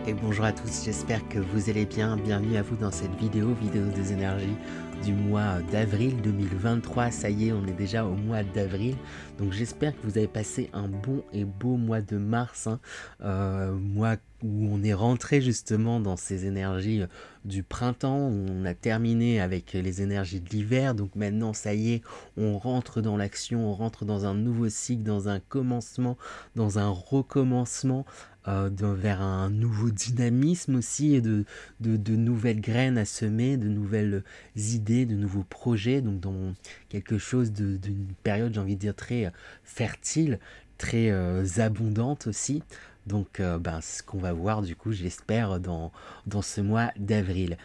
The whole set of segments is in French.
Et bonjour à tous, j'espère que vous allez bien. Bienvenue à vous dans cette vidéo des énergies du mois d'avril 2023. Ça y est, on est déjà au mois d'avril. Donc j'espère que vous avez passé un bon et beau mois de mars. Mois où on est rentré justement dans ces énergies du printemps. Où on a terminé avec les énergies de l'hiver. Donc maintenant, ça y est, on rentre dans l'action, on rentre dans un nouveau cycle, dans un commencement, dans un recommencement. Vers un nouveau dynamisme aussi et de nouvelles graines à semer, de nouvelles idées, de nouveaux projets, donc dans quelque chose d'une période, j'ai envie de dire, très fertile, très abondante aussi. Donc c'est ce qu'on va voir du coup, j'espère, dans ce mois d'avril.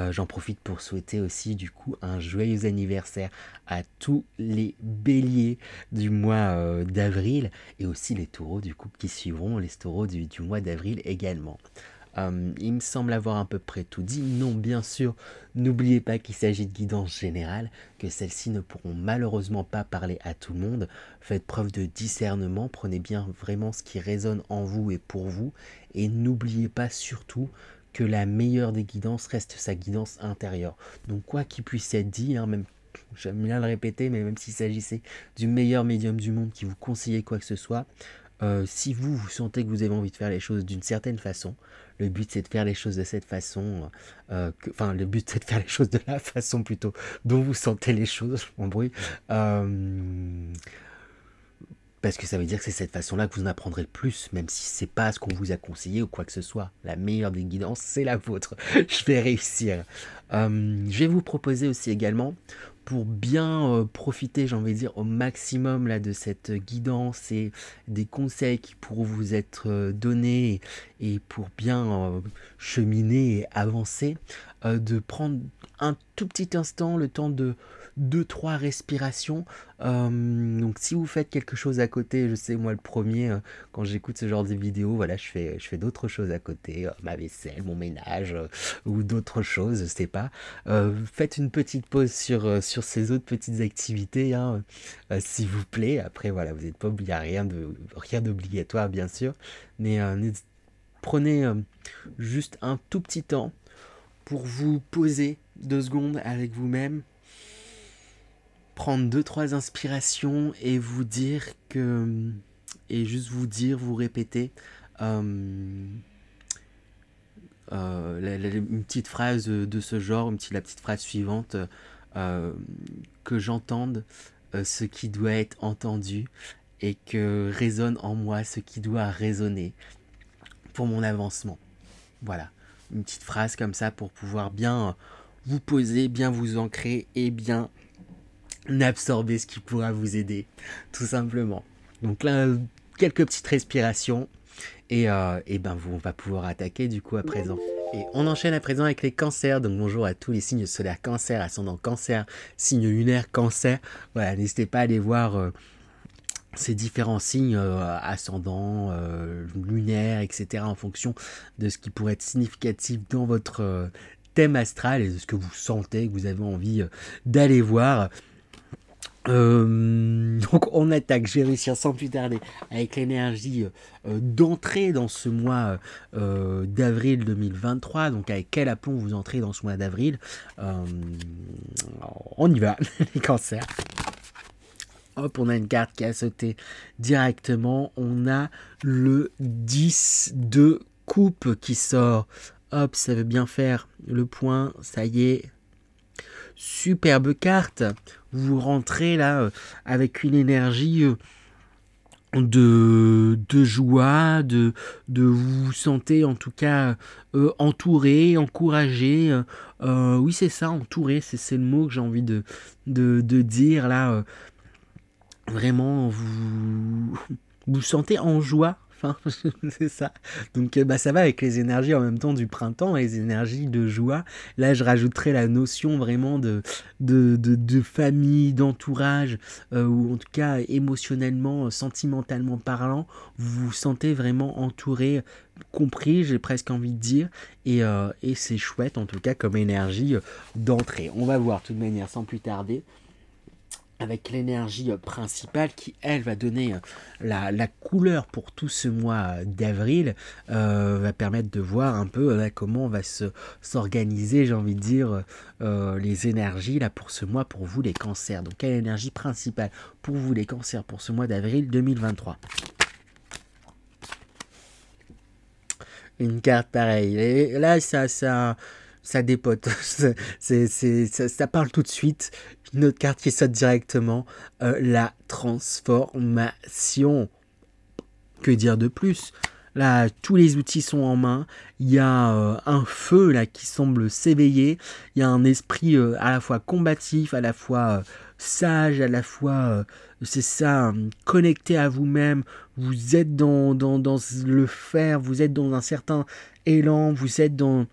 J'en profite pour souhaiter aussi du coup un joyeux anniversaire à tous les béliers du mois d'avril et aussi les taureaux du coup qui suivront, les taureaux du mois d'avril également. Il me semble avoir à peu près tout dit. Non, bien sûr, n'oubliez pas qu'il s'agit de guidance générale, que celles-ci ne pourront malheureusement pas parler à tout le monde. Faites preuve de discernement, prenez bien vraiment ce qui résonne en vous et pour vous, et n'oubliez pas surtout que la meilleure des guidances reste sa guidance intérieure. Donc quoi qu'il puisse être dit, même j'aime bien le répéter, mais même s'il s'agissait du meilleur médium du monde qui vous conseillait quoi que ce soit, si vous sentez que vous avez envie de faire les choses d'une certaine façon, le but c'est de faire les choses de cette façon, le but c'est de faire les choses de la façon plutôt dont vous sentez les choses, je m'embrouille, parce que ça veut dire que c'est cette façon-là que vous en apprendrez le plus, même si c'est pas ce qu'on vous a conseillé ou quoi que ce soit. La meilleure des guidances, c'est la vôtre. Je vais réussir. Je vais vous proposer aussi également, pour bien profiter, j'ai envie de dire, au maximum là, de cette guidance et des conseils qui pourront vous être donnés et pour bien cheminer et avancer, de prendre un tout petit instant, le temps de 2-3 respirations. Donc si vous faites quelque chose à côté, je sais moi le premier, quand j'écoute ce genre de vidéos, voilà, je fais d'autres choses à côté, ma vaisselle, mon ménage, ou d'autres choses, je sais pas. Faites une petite pause sur ces autres petites activités, s'il vous plaît. Après voilà, vous n'êtes pas obligé, rien d'obligatoire bien sûr, mais prenez juste un tout petit temps pour vous poser 2 secondes avec vous-même, prendre 2-3 inspirations et vous dire que, et juste vous répéter une petite phrase de ce genre, la petite phrase suivante, que j'entende ce qui doit être entendu et que résonne en moi ce qui doit résonner pour mon avancement. Voilà, une petite phrase comme ça pour pouvoir bien vous poser, bien vous ancrer et bien absorber ce qui pourra vous aider, tout simplement. Donc là, quelques petites respirations et on va pouvoir attaquer du coup à présent. Et on enchaîne à présent avec les cancers. Donc bonjour à tous les signes solaires cancer, ascendant cancer, signe lunaire cancer. Voilà, n'hésitez pas à aller voir ces différents signes ascendants, lunaires, etc. en fonction de ce qui pourrait être significatif dans votre thème astral et de ce que vous sentez, que vous avez envie d'aller voir. Donc on attaque, je vais réussir sans plus tarder avec l'énergie d'entrée dans ce mois d'avril 2023. Donc avec quel aplomb vous entrez dans ce mois d'avril, on y va, les cancers. Hop, on a une carte qui a sauté directement, on a le 10 de coupe qui sort. Hop, ça veut bien faire le point, ça y est. Superbe carte, vous rentrez là avec une énergie de joie, de vous sentez en tout cas entouré, encouragé, oui c'est ça, entouré, c'est le mot que j'ai envie de dire là, vraiment vous sentez en joie. C'est ça. Donc ça va avec les énergies en même temps du printemps, les énergies de joie. Là, je rajouterais la notion vraiment de famille, d'entourage, ou en tout cas émotionnellement, sentimentalement parlant, vous vous sentez vraiment entouré, compris, j'ai presque envie de dire, et c'est chouette en tout cas comme énergie d'entrée. On va voir de toute manière sans plus tarder. avec l'énergie principale qui, elle, va donner la couleur pour tout ce mois d'avril, va permettre de voir un peu comment on va s'organiser, j'ai envie de dire, les énergies là pour ce mois, pour vous les cancers. Donc, quelle énergie principale pour vous les cancers pour ce mois d'avril 2023? Une carte pareille. Et là, ça dépote. Ça parle tout de suite. Une autre carte qui saute directement. La transformation. Que dire de plus? Là, tous les outils sont en main. Il y a un feu là qui semble s'éveiller. Il y a un esprit à la fois combatif, à la fois sage, à la fois, c'est ça, connecté à vous-même. Vous êtes dans le faire, vous êtes dans un certain élan, vous êtes dans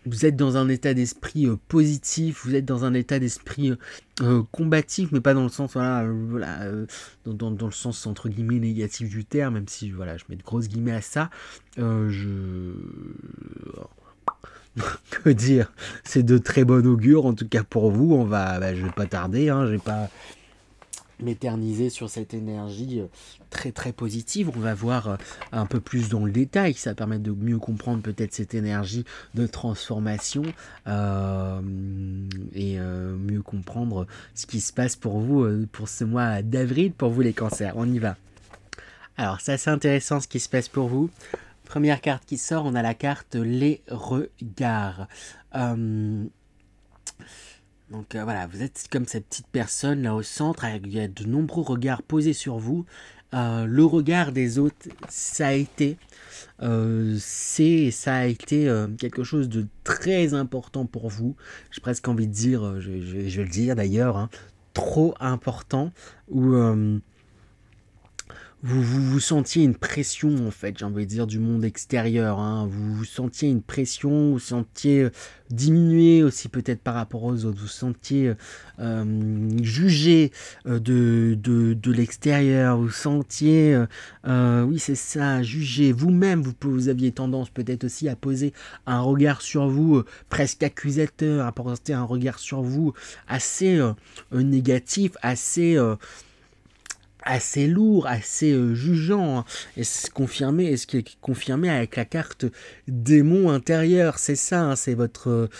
un état d'esprit positif, vous êtes dans un état d'esprit combatif, mais pas dans le sens, voilà, dans le sens entre guillemets négatif du terme, même si voilà, je mets de grosses guillemets à ça. Que dire, c'est de très bon augure en tout cas pour vous. Je vais pas tarder, je vais pas m'éterniser sur cette énergie très très positive. On va voir un peu plus dans le détail, ça permet de mieux comprendre peut-être cette énergie de transformation et mieux comprendre ce qui se passe pour vous pour ce mois d'avril, pour vous les cancers. On y va. Alors c'est assez intéressant ce qui se passe pour vous. Première carte qui sort, on a la carte les regards. Donc voilà, vous êtes comme cette petite personne là au centre, il y a de nombreux regards posés sur vous. Le regard des autres, ça a été quelque chose de très important pour vous. J'ai presque envie de dire, je vais le dire d'ailleurs, trop important, où vous sentiez une pression, en fait, j'ai envie de dire, du monde extérieur. Vous sentiez une pression, vous sentiez diminuer aussi peut-être par rapport aux autres. Vous sentiez jugé de l'extérieur. Vous sentiez, oui c'est ça, jugé. Vous-même, vous aviez tendance peut-être aussi à poser un regard sur vous presque accusateur, à porter un regard sur vous assez négatif, assez lourd, assez jugeant, et ce qui est confirmé avec la carte démon intérieur, c'est ça, c'est votre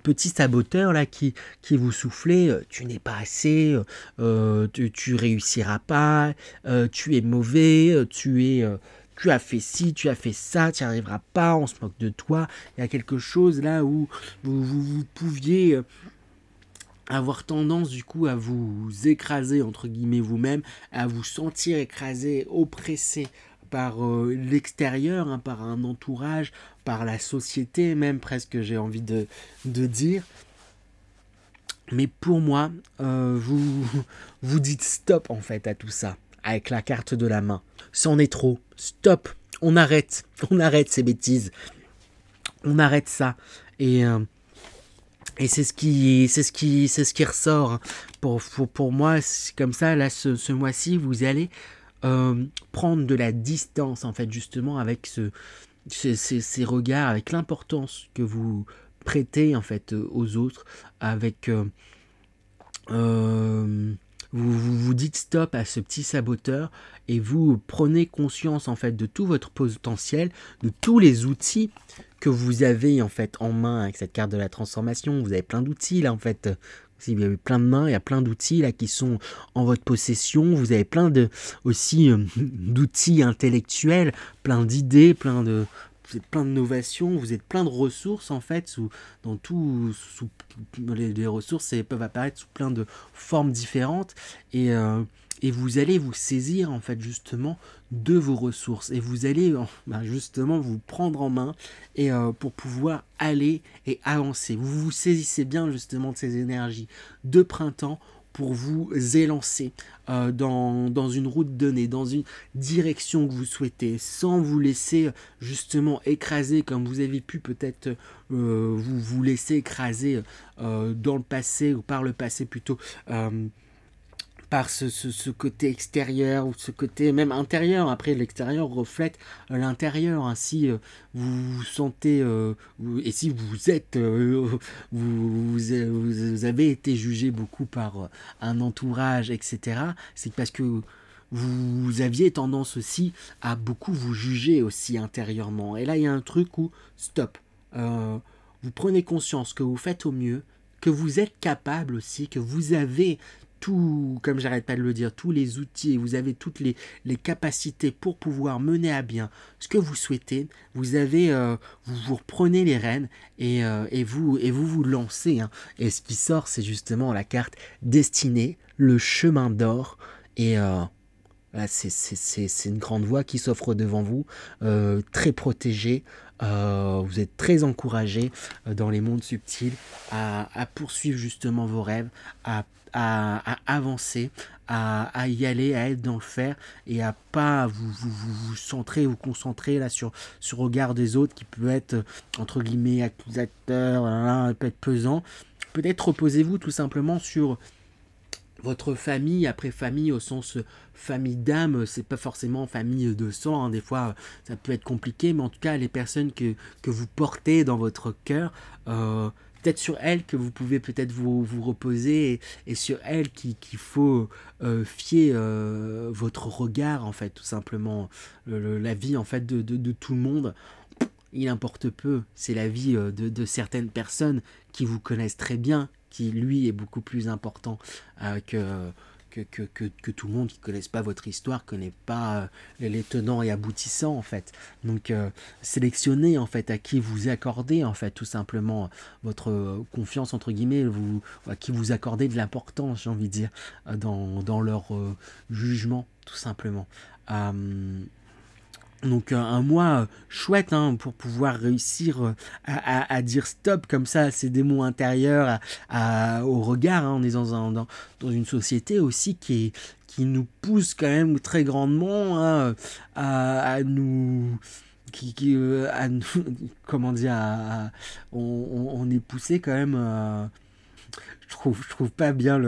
petit saboteur là qui vous soufflait, tu n'es pas assez, tu réussiras pas, tu es mauvais, tu as fait ci, tu as fait ça, tu n'y arriveras pas, on se moque de toi. Il y a quelque chose là où vous pouviez avoir tendance du coup à vous écraser entre guillemets vous-même, à vous sentir écrasé, oppressé par l'extérieur, par un entourage, par la société même presque, j'ai envie de dire. Mais pour moi, vous dites stop en fait à tout ça, avec la carte de la main. C'en est trop, stop, on arrête ces bêtises, on arrête ça. Et c'est ce qui ressort. Pour moi, c'est comme ça, là, ce mois-ci, vous allez prendre de la distance, en fait, justement, avec ces regards, avec l'importance que vous prêtez, en fait, aux autres, avec... vous dites stop à ce petit saboteur et vous prenez conscience en fait de tout votre potentiel, de tous les outils que vous avez en fait en main avec cette carte de la transformation. Vous avez plein d'outils là en fait. Vous avez plein de mains, il y a plein d'outils là qui sont en votre possession. Vous avez plein d'outils intellectuels, plein d'idées, vous êtes plein d'innovations, vous êtes plein de ressources en fait, les ressources peuvent apparaître sous plein de formes différentes et vous allez vous saisir en fait justement de vos ressources et vous allez justement vous prendre en main et pour pouvoir aller et avancer. Vous vous saisissez bien justement de ces énergies de printemps pour vous élancer dans une route donnée, dans une direction que vous souhaitez, sans vous laisser justement écraser comme vous avez pu peut-être vous laisser écraser dans le passé, ou par le passé plutôt, par ce côté extérieur ou ce côté même intérieur. Après, l'extérieur reflète l'intérieur. Hein. Si vous vous sentez, et si vous êtes, vous avez été jugé beaucoup par un entourage, etc., c'est parce que vous aviez tendance aussi à beaucoup vous juger aussi intérieurement. Et là, il y a un truc où, stop, vous prenez conscience que vous faites au mieux, que vous êtes capable aussi, que vous avez tout, comme j'arrête pas de le dire, tous les outils, vous avez toutes les capacités pour pouvoir mener à bien ce que vous souhaitez. Vous avez, vous reprenez les rênes et vous lancez. Hein. Et ce qui sort, c'est justement la carte destinée, le chemin d'or. Et là, c'est une grande voie qui s'offre devant vous, très protégée. Vous êtes très encouragé dans les mondes subtils à poursuivre justement vos rêves, à avancer, à y aller, à être dans le faire et à pas vous centrer, vous concentrer là sur le regard des autres qui peut être entre guillemets accusateur, voilà, peut être pesant. Peut-être reposez-vous tout simplement sur votre famille, après famille au sens famille d'âme, c'est pas forcément famille de sang, hein. Des fois ça peut être compliqué, mais en tout cas les personnes que vous portez dans votre cœur, peut-être sur elles que vous pouvez peut-être vous reposer et sur elles qu'il faut fier votre regard en fait, tout simplement. La vie en fait de tout le monde, il importe peu, c'est la vie de certaines personnes qui vous connaissent très bien, qui lui est beaucoup plus important que tout le monde qui ne connaisse pas votre histoire, ne connaît pas les tenants et aboutissants en fait. Donc sélectionnez en fait à qui vous accordez en fait tout simplement votre confiance entre guillemets, à qui vous accordez de l'importance, j'ai envie de dire, dans leur jugement tout simplement. Donc un mois chouette hein, pour pouvoir réussir à dire stop comme ça, c'est des mots intérieurs au regard. Hein. On est dans une société aussi qui nous pousse quand même très grandement hein, à nous... comment dire, on est poussé quand même... je trouve pas bien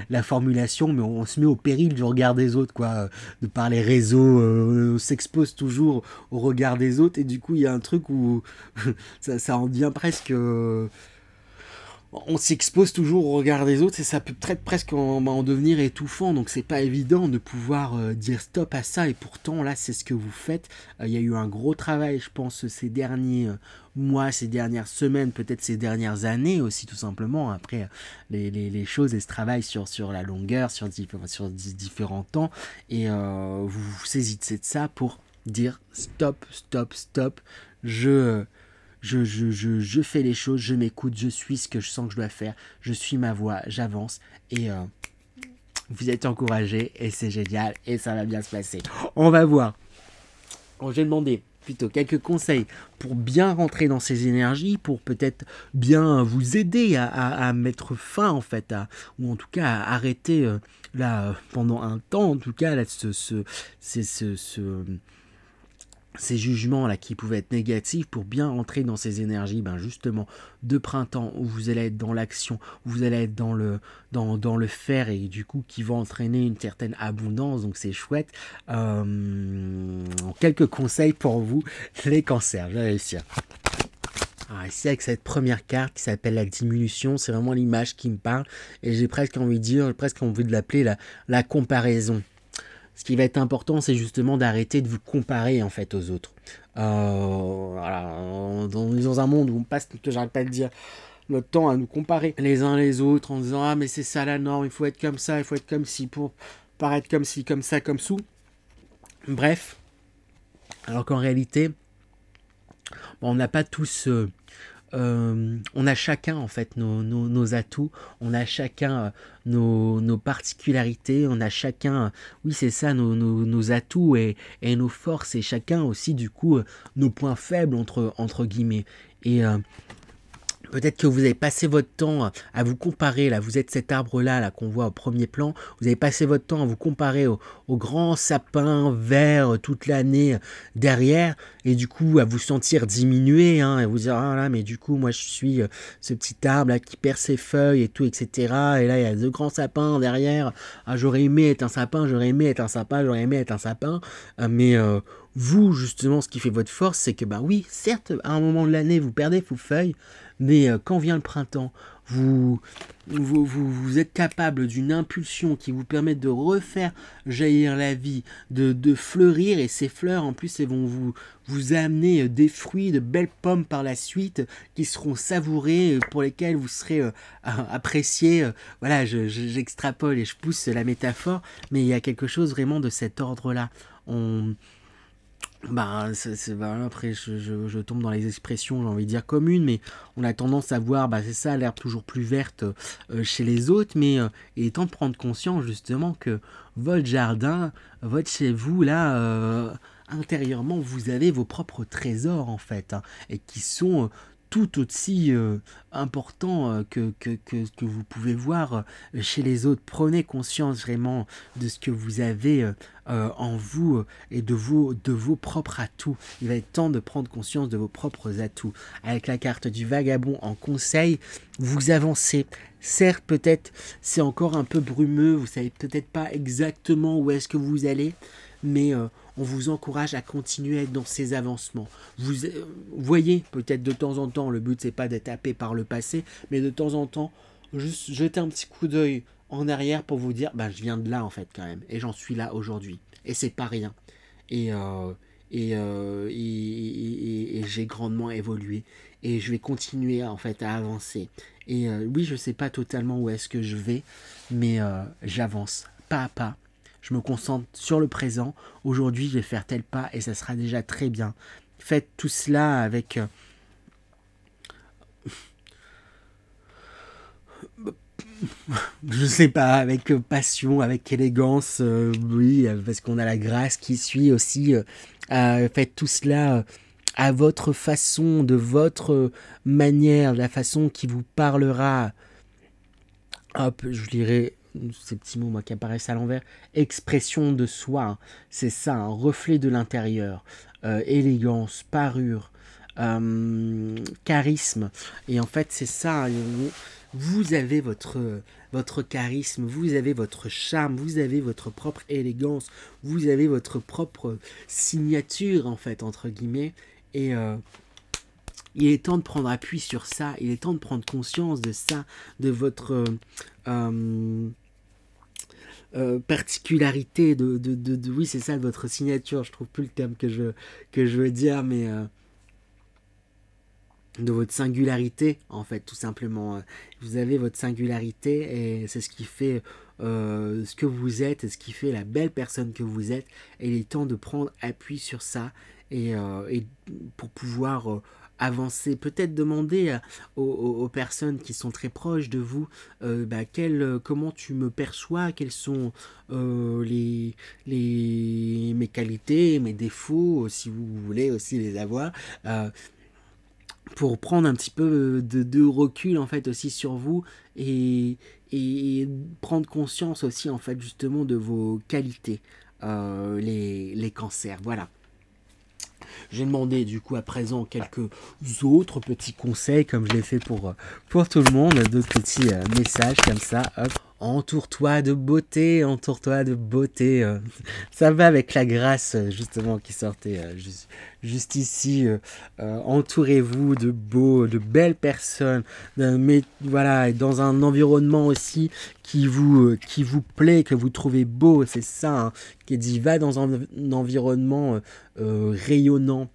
la formulation, mais on se met au péril du regard des autres, quoi. De par les réseaux, on s'expose toujours au regard des autres, et du coup, il y a un truc où ça en devient presque... on s'expose toujours au regard des autres et ça peut peut-être presque en devenir étouffant, donc c'est pas évident de pouvoir dire stop à ça, et pourtant là c'est ce que vous faites. Il y a eu un gros travail je pense ces derniers mois, ces dernières semaines, peut-être ces dernières années aussi tout simplement. Après les choses elles se travaillent sur la longueur, sur différents temps, et vous saisissez de ça pour dire stop, je fais les choses, je m'écoute, je suis ce que je sens que je dois faire, je suis ma voix, j'avance, et vous êtes encouragés, et c'est génial, et ça va bien se passer. On va voir. Je vais demander plutôt quelques conseils pour bien rentrer dans ces énergies, pour peut-être bien vous aider à mettre fin en fait, ou en tout cas à arrêter là pendant un temps, en tout cas là, ces jugements là qui pouvaient être négatifs, pour bien entrer dans ces énergies justement de printemps où vous allez être dans l'action, où vous allez être dans le faire, et du coup qui va entraîner une certaine abondance, donc c'est chouette. Quelques conseils pour vous les cancers, je vais réussir. Alors ici avec cette première carte qui s'appelle la diminution, c'est vraiment l'image qui me parle, et j'ai presque envie de l'appeler la comparaison. Ce qui va être important, c'est justement d'arrêter de vous comparer en fait aux autres. Voilà, on est dans un monde où on passe, j'arrête pas de dire, notre temps à nous comparer les uns les autres en disant ah mais c'est ça la norme, il faut être comme ça, il faut être comme ci pour paraître comme ci, comme ça, comme sous. Bref, alors qu'en réalité, on n'a pas tous... on a chacun en fait nos atouts, on a chacun nos particularités, on a chacun, oui c'est ça, nos atouts et nos forces, et chacun aussi du coup nos points faibles entre guillemets. Et Peut-être que vous avez passé votre temps à vous comparer, là, vous êtes cet arbre-là là, qu'on voit au premier plan, vous avez passé votre temps à vous comparer au grand sapin vert toute l'année derrière, et du coup à vous sentir diminué, hein, et vous dire, ah là, mais du coup, moi je suis ce petit arbre là qui perd ses feuilles et tout, etc. Et là, il y a de grands sapins derrière, ah, j'aurais aimé être un sapin, j'aurais aimé être un sapin, j'aurais aimé être un sapin, mais vous, justement, ce qui fait votre force, c'est que, bah oui, certes, à un moment de l'année, vous perdez vos feuilles, mais quand vient le printemps, vous êtes capable d'une impulsion qui vous permet de refaire jaillir la vie, de fleurir, et ces fleurs, en plus, elles vont vous amener des fruits, de belles pommes par la suite, qui seront savourées, pour lesquelles vous serez appréciés. Voilà, j'extrapole et je pousse la métaphore, mais il y a quelque chose vraiment de cet ordre-là. Bah, voilà, après je tombe dans les expressions, j'ai envie de dire communes, mais on a tendance à voir, bah, c'est ça, l'herbe toujours plus verte chez les autres, mais il est temps de prendre conscience justement que votre jardin, votre chez vous, là, intérieurement, vous avez vos propres trésors en fait, hein, et qui sont tout aussi importants que vous pouvez voir chez les autres. Prenez conscience vraiment de ce que vous avez en vous et de vos propres atouts. Il va être temps de prendre conscience de vos propres atouts. Avec la carte du vagabond en conseil, vous avancez. Certes, peut-être c'est encore un peu brumeux, vous savez peut-être pas exactement où est-ce que vous allez, mais on vous encourage à continuer à être dans ces avancements. Vous voyez peut-être de temps en temps, le but c'est pas d'être happé par le passé, mais de temps en temps, juste jeter un petit coup d'œil en arrière pour vous dire, bah, je viens de là en fait quand même, et j'en suis là aujourd'hui, et c'est pas rien. Et j'ai grandement évolué, et je vais continuer en fait à avancer. Et oui, je sais pas totalement où est-ce que je vais, mais j'avance pas à pas. Je me concentre sur le présent. Aujourd'hui, je vais faire tel pas et ça sera déjà très bien. Faites tout cela avec je sais pas, avec passion, avec élégance, oui, parce qu'on a la grâce qui suit aussi. Faites tout cela à votre façon, de votre manière, la façon qui vous parlera. Hop, je lirai ces petits mots moi, qui apparaissent à l'envers. Expression de soi, hein. C'est ça, un reflet de l'intérieur. Élégance, parure, charisme. Et en fait, c'est ça. Vous avez votre charisme, vous avez votre charme, vous avez votre propre élégance, vous avez votre propre signature, en fait, entre guillemets. Et il est temps de prendre appui sur ça, il est temps de prendre conscience de ça, de votre particularité, oui, c'est ça, de votre signature. Je trouve plus le terme que je veux dire, mais de votre singularité, en fait, tout simplement. Vous avez votre singularité et c'est ce qui fait ce que vous êtes et ce qui fait la belle personne que vous êtes. Et il est temps de prendre appui sur ça et pour pouvoir avancer, peut-être demander aux personnes qui sont très proches de vous comment tu me perçois, quelles sont mes qualités, mes défauts, si vous voulez aussi les avoir, pour prendre un petit peu de recul en fait aussi sur vous et prendre conscience aussi en fait justement de vos qualités, les cancers, voilà. J'ai demandé du coup à présent quelques autres petits conseils comme je l'ai fait pour tout le monde, d'autres petits messages comme ça, hop. Entoure-toi de beauté, entoure-toi de beauté. Ça va avec la grâce justement qui sortait juste ici. Entourez-vous de de belles personnes, mais voilà, dans un environnement aussi qui vous plaît, que vous trouvez beau, c'est ça, hein, qui dit va dans un environnement rayonnant.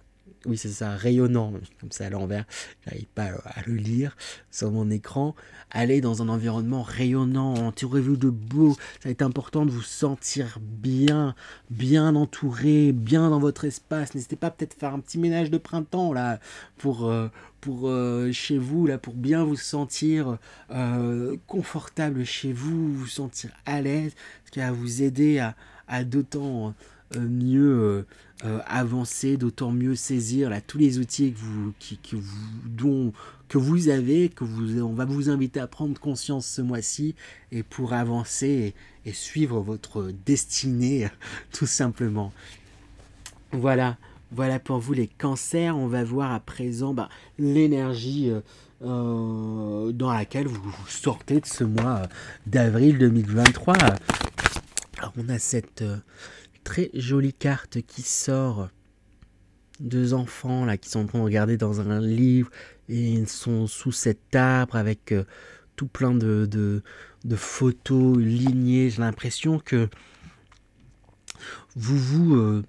Oui, c'est ça, rayonnant, comme ça à l'envers, j'arrive pas à le lire sur mon écran. Allez dans un environnement rayonnant, entourez-vous de beau, ça va être important de vous sentir bien entouré, bien dans votre espace. N'hésitez pas peut-être faire un petit ménage de printemps là, pour chez vous, là, pour bien vous sentir confortable chez vous, vous sentir à l'aise, ce qui va vous aider à d'autant mieux avancer, d'autant mieux saisir là, tous les outils que vous avez, on va vous inviter à prendre conscience ce mois-ci et pour avancer et suivre votre destinée tout simplement. Voilà pour vous les cancers. On va voir à présent l'énergie dans laquelle vous sortez de ce mois d'avril 2023. Alors on a cette très jolie carte qui sort. Deux enfants là qui sont en train de regarder dans un livre et ils sont sous cet arbre avec tout plein de photos lignées. J'ai l'impression que vous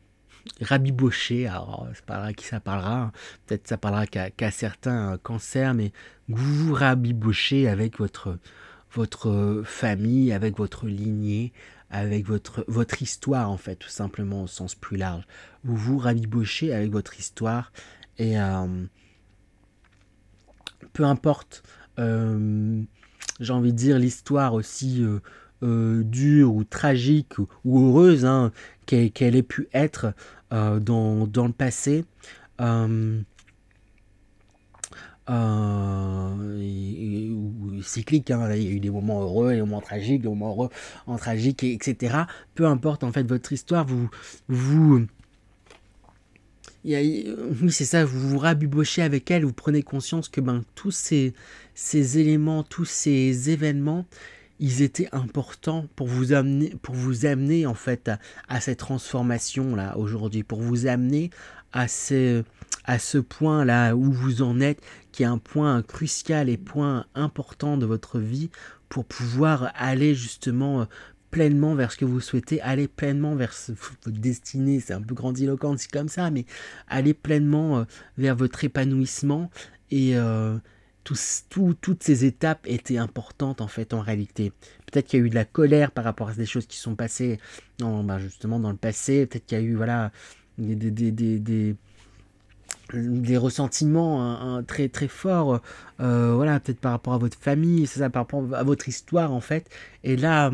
rabibochez. Alors c'est pas à qui ça parlera, hein. Peut-être ça parlera qu'à certains cancers, mais vous vous rabibochez avec votre famille, avec votre lignée, avec votre histoire en fait, tout simplement au sens plus large. Vous vous rabibochez avec votre histoire et peu importe, j'ai envie de dire l'histoire aussi dure ou tragique ou heureuse hein, qu'elle ait pu être dans le passé. Cyclique, hein. Il y a eu des moments heureux, des moments tragiques, des moments heureux en tragique, etc. Peu importe en fait votre histoire, oui c'est ça, vous vous rabibochez avec elle, vous prenez conscience que tous ces éléments, tous ces événements, ils étaient importants pour vous amener en fait à cette transformation là aujourd'hui, pour vous amener à ce point là où vous en êtes, qui est un point crucial et point important de votre vie pour pouvoir aller justement pleinement vers ce que vous souhaitez, aller pleinement vers votre destinée. C'est un peu grandiloquent c'est comme ça, mais aller pleinement vers votre épanouissement et toutes ces étapes étaient importantes en fait en réalité. Peut-être qu'il y a eu de la colère par rapport à des choses qui sont passées justement dans le passé. Peut-être qu'il y a eu des ressentiments très très forts, peut-être par rapport à votre famille, c'est ça, par rapport à votre histoire en fait. Et là,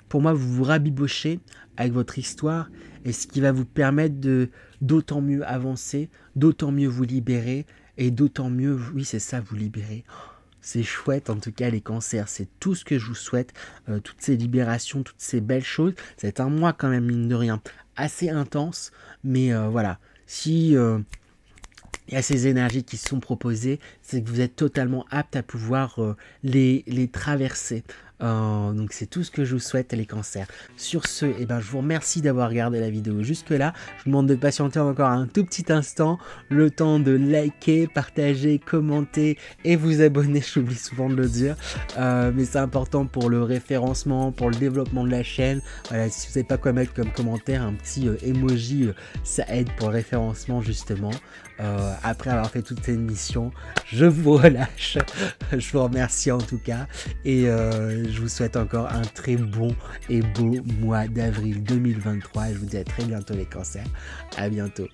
pour moi, vous vous rabibochez avec votre histoire et ce qui va vous permettre d'autant mieux avancer, d'autant mieux vous libérer et d'autant mieux, oui c'est ça, vous libérer. C'est chouette en tout cas les cancers, c'est tout ce que je vous souhaite, toutes ces libérations, toutes ces belles choses. C'est un mois quand même mine de rien, assez intense, mais voilà, si il y a ces énergies qui sont proposées, c'est que vous êtes totalement apte à pouvoir les traverser. Donc c'est tout ce que je vous souhaite les cancers. Sur ce, je vous remercie d'avoir regardé la vidéo jusque là. Je vous demande de patienter encore un tout petit instant, le temps de liker, partager, commenter et vous abonner, j'oublie souvent de le dire, mais c'est important pour le référencement, pour le développement de la chaîne. Voilà, si vous savez pas quoi mettre comme commentaire, un petit emoji, ça aide pour le référencement justement. Après avoir fait toute cette mission, je vous relâche. Je vous remercie en tout cas et je vous souhaite encore un très bon et beau mois d'avril 2023 et je vous dis à très bientôt les cancers. À bientôt.